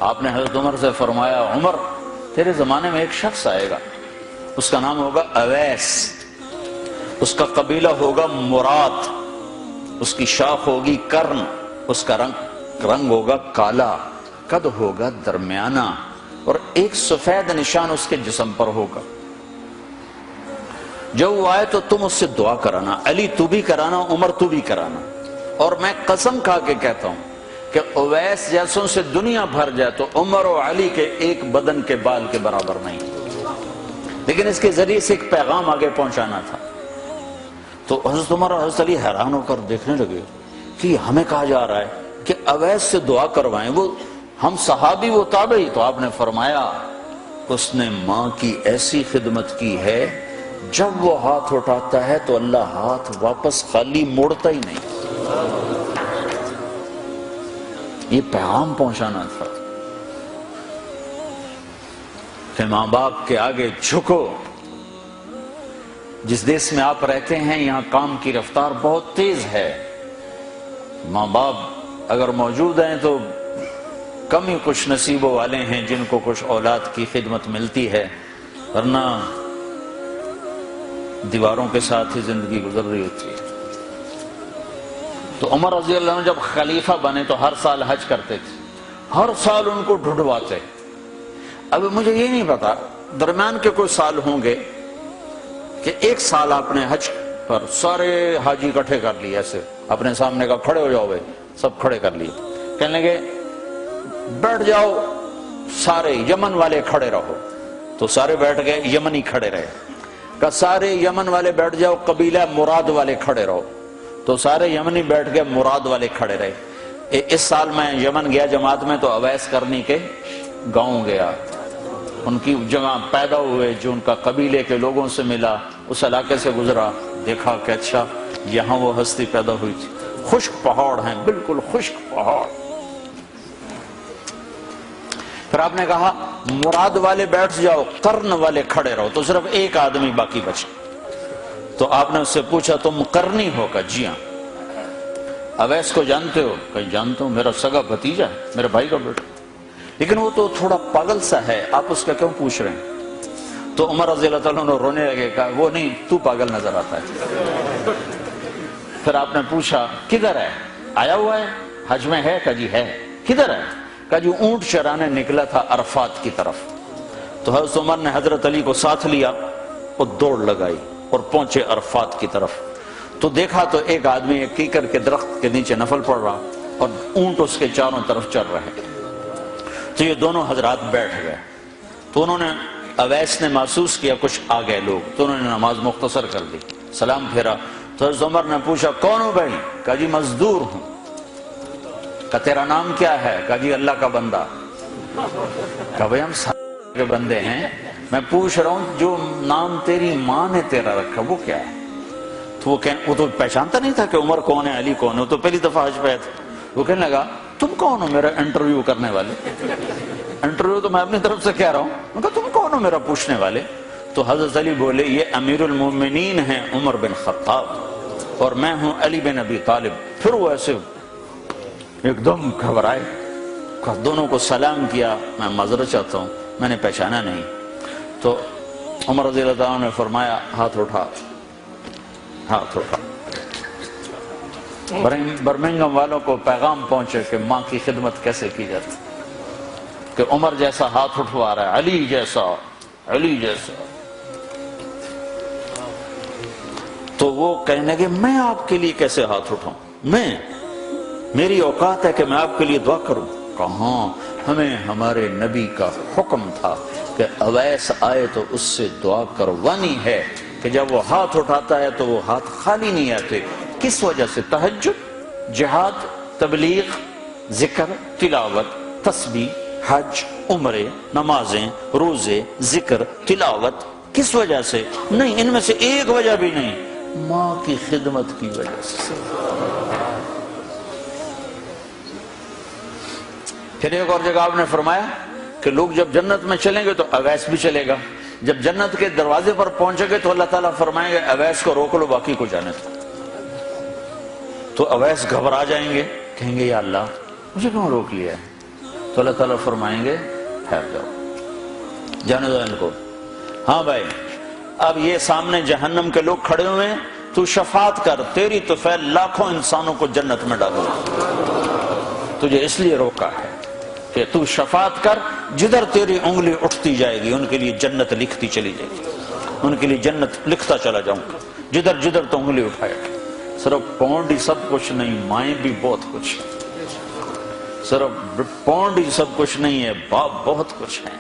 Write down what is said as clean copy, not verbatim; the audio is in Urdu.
آپ نے حضرت عمر سے فرمایا عمر تیرے زمانے میں ایک شخص آئے گا، اس کا نام ہوگا اویس، اس کا قبیلہ ہوگا مراد، اس کی شاخ ہوگی کرن، اس کا رنگ ہوگا کالا، قد ہوگا درمیانہ، اور ایک سفید نشان اس کے جسم پر ہوگا۔ جب وہ آئے تو تم اس سے دعا کرانا، علی تو بھی کرانا، عمر تو بھی کرانا، اور میں قسم کھا کے کہتا ہوں کہ اویس جیسوں سے دنیا بھر جائے تو عمر و علی کے ایک بدن کے بال کے برابر نہیں، لیکن اس کے ذریعے سے ایک پیغام آگے پہنچانا تھا۔ تو حضرت عمر اور حضرت علی حیران ہو کر دیکھنے لگے کہ ہمیں کہا جا رہا ہے کہ اویس سے دعا کروائیں، وہ ہم صحابی وہ تابعی۔ تو آپ نے فرمایا اس نے ماں کی ایسی خدمت کی ہے، جب وہ ہاتھ اٹھاتا ہے تو اللہ ہاتھ واپس خالی موڑتا ہی نہیں۔ یہ پیغام پہنچانا تھا کہ ماں باپ کے آگے جھکو۔ جس دیش میں آپ رہتے ہیں یہاں کام کی رفتار بہت تیز ہے، ماں باپ اگر موجود ہیں تو کم ہی کچھ نصیبوں والے ہیں جن کو کچھ اولاد کی خدمت ملتی ہے، ورنہ دیواروں کے ساتھ ہی زندگی گزر رہی ہوتی ہے۔ تو عمر رضی اللہ عنہ جب خلیفہ بنے تو ہر سال حج کرتے تھے، ہر سال ان کو ڈھونڈواتے۔ اب مجھے یہ نہیں پتا درمیان کے کوئی سال ہوں گے کہ ایک سال آپ نے حج پر سارے حاجی اکٹھے کر لیے، ایسے اپنے سامنے کا کھڑے ہو جاؤ بھائی، سب کھڑے کر لیے، کہنے لگے بیٹھ جاؤ سارے یمن والے کھڑے رہو، تو سارے بیٹھ گئے، یمنی کھڑے رہے، کہ سارے یمن والے بیٹھ جاؤ، قبیلہ مراد والے کھڑے رہو، تو سارے یمنی بیٹھ گئے، مراد والے کھڑے رہے۔ اس سال میں یمن گیا جماعت میں تو اویس کرنی کے گاؤں گیا، ان کی جگہ پیدا ہوئے، جو ان کا قبیلے کے لوگوں سے ملا، اس علاقے سے گزرا، دیکھا کہ اچھا یہاں وہ ہستی پیدا ہوئی تھی۔ خشک پہاڑ ہیں، بالکل خشک پہاڑ۔ پھر آپ نے کہا مراد والے بیٹھ جاؤ، قرن والے کھڑے رہو، تو صرف ایک آدمی باقی بچا۔ تو آپ نے اس سے پوچھا تم قرنی ہو؟ کہ جی ہاں۔ اویس کو جانتے ہو؟ کہ جانتا ہوں، میرا سگا بھتیجا ہے، میرے بھائی کا بیٹا، لیکن وہ تو تھوڑا پاگل سا ہے، آپ اس کا کیوں پوچھ رہے ہیں؟ تو عمر رضی اللہ تعالیٰ نے رونے لگے، کہا وہ نہیں، تو پاگل نظر آتا ہے۔ پھر آپ نے پوچھا کدھر ہے؟ آیا ہوا ہے حج میں؟ ہے؟ کہا جی ہے۔ کدھر ہے؟ کہا جی اونٹ چرانے نکلا تھا عرفات کی طرف۔ تو حضرت عمر نے حضرت علی کو ساتھ لیا اور دوڑ لگائی اور پہنچے عرفات کی طرف، تو دیکھا تو ایک آدمی ایک کیکر کے درخت کے نیچے نفل پڑھ رہا اور اونٹ اس کے چاروں طرف چل رہے۔ تو یہ دونوں حضرات بیٹھ گئے، تو انہوں نے اویس نے محسوس کیا کچھ آ گئے لوگ، تو انہوں نے نماز مختصر کر دی، سلام پھیرا۔ تو حضرت عمر نے پوچھا کون ہو بھائی؟ کہا جی مزدور ہوں۔ کہا تیرا نام کیا ہے؟ کہا جی اللہ کا بندہ۔ کہا بھائی ہم سارے کے بندے ہیں، میں پوچھ رہا ہوں جو نام تیری ماں نے تیرا رکھا وہ کیا ہے؟ تو وہ تو پہچانتا نہیں تھا کہ عمر کون ہے، علی کون ہے، وہ تو پہلی دفعہ حج پہ آیا تھا۔ وہ کہنے لگا تم کون ہو میرا انٹرویو کرنے والے؟ انٹرویو تو میں اپنی طرف سے کہہ رہا ہوں۔ میں کہا تم کون ہو میرا پوچھنے والے؟ تو حضرت علی بولے یہ امیر المومنین ہیں عمر بن خطاب، اور میں ہوں علی بن ابی طالب۔ پھر وہ ایسے ایک دم گھبرائے، دونوں کو سلام کیا، میں معذرت چاہتا ہوں میں نے پہچانا نہیں۔ تو عمر رضی اللہ عنہ نے فرمایا ہاتھ اٹھا، ہاتھ اٹھا۔ برمنگھم والوں کو پیغام پہنچے کہ ماں کی خدمت کیسے کی جاتی، کہ عمر جیسا ہاتھ اٹھوا رہا ہے، علی جیسا، علی جیسا۔ تو وہ کہنے لگے میں آپ کے لیے کیسے ہاتھ اٹھاؤں، میری اوقات ہے کہ میں آپ کے لیے دعا کروں؟ کہاں، ہمیں ہمارے نبی کا حکم تھا کہ اویس آئے تو اس سے دعا کروانی ہے، کہ جب وہ ہاتھ اٹھاتا ہے تو وہ ہاتھ خالی نہیں آتے۔ کس وجہ سے؟ تہجد، جہاد، تبلیغ، ذکر، تلاوت، تسبیح، حج، عمرے، نمازیں، روزے، ذکر، تلاوت۔ کس وجہ سے؟ نہیں، ان میں سے ایک وجہ بھی نہیں، ماں کی خدمت کی وجہ سے۔ پھر ایک اور جگہ آپ نے فرمایا کہ لوگ جب جنت میں چلیں گے تو اویس بھی چلے گا، جب جنت کے دروازے پر پہنچے گے تو اللہ تعالیٰ فرمائیں گے اویس کو روک لو باقی کو جانے دو۔ تو اویس گھبرا جائیں گے، کہیں گے یا اللہ مجھے کیوں روک لیا ہے؟ تو اللہ تعالیٰ فرمائیں گے ٹھہر جاؤ، جانے دو ان کو۔ ہاں بھائی اب یہ سامنے جہنم کے لوگ کھڑے ہوئے ہیں، تو شفاعت کر، تیری تو فعل لاکھوں انسانوں کو جنت میں ڈالو، تجھے اس لیے روکا ہے کہ تو شفاعت کر، جدھر تیری انگلی اٹھتی جائے گی ان کے لیے جنت لکھتی چلی جائے گی، ان کے لیے جنت لکھتا چلا جاؤں گا، جدھر جدھر تو انگلی اٹھائے گا۔ صرف پونڈ ہی سب کچھ نہیں، مائیں بھی بہت کچھ ہے، صرف پونڈ ہی سب کچھ نہیں ہے، باپ بہت کچھ ہے۔